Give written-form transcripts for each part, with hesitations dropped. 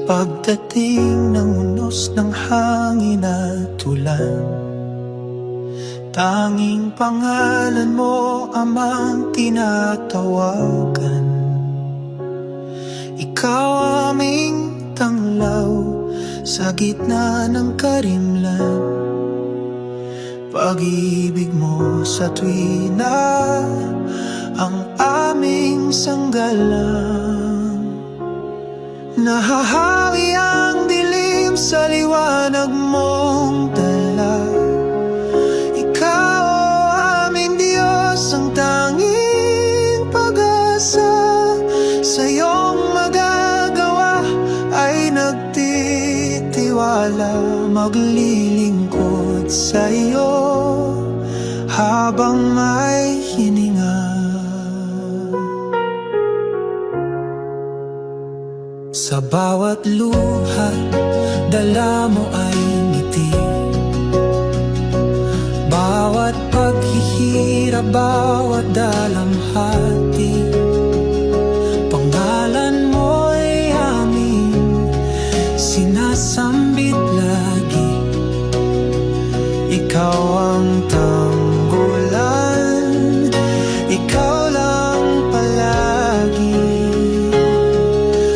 Pagdating ng unos ng hangin at ulan, tanging pangalan mo amang tinatawagan. Ikaw aming tanglaw sa gitna ng karimlan. Pag-ibig mo sa tuwina ang aming sanggalang. Nahahawi ang dilim sa liwanag mong dala. Ikaw aming Diyos, ang tanging pag-asa. Sa iyong magagawa ay nagtitiwala, maglilingkod sa iyo habang may hininga. Sa bawat luha, dala mo ay ngiti. Bawat paghihirap, bawat dalamhati, pangalan mo ay aming sinasambit lagi. Ikaw ang tanggulan, ikaw lang palagi.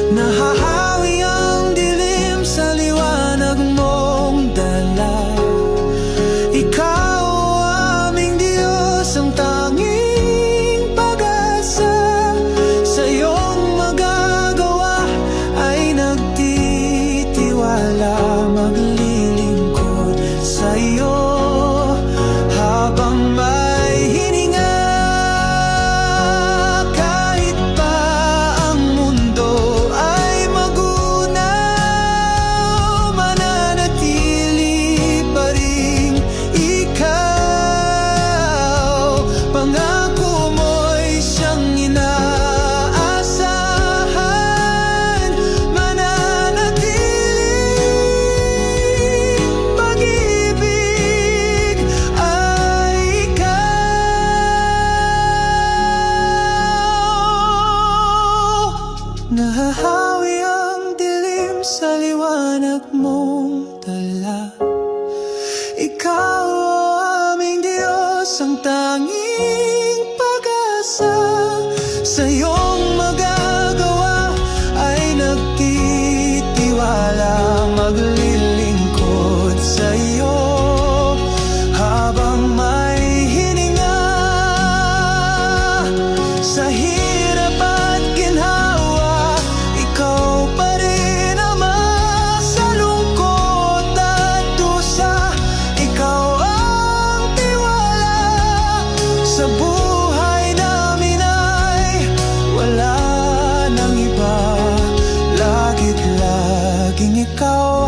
Nahahawi ang dilim sa liwanag mong dala. Ikaw aming Diyos, ang tanging pag-asa. Sa iyong magagawa ay nagtitiwala, maglilingkod sa iyo habang may hininga. Kahit pa ang mundo ay magunaw, mananatili pa rin ikaw. Pangako mo'y siyang inaasahan, mananatiling pag-ibig ay ikaw. Nahahawi ang dilim sa liwanag mong dala. Ikaw aming Diyos, ang tanging pag-asa. Sa iyong magagawa ay nagtitiwala, maglilingkod sa iyo habang may hininga. Sa hirap at ginhawa, ikaw pa rin Ama. Sa lungkot at dusa, ikaw ang tiwala. Sa buhay namin ay wala nang iba, lagit laging ikaw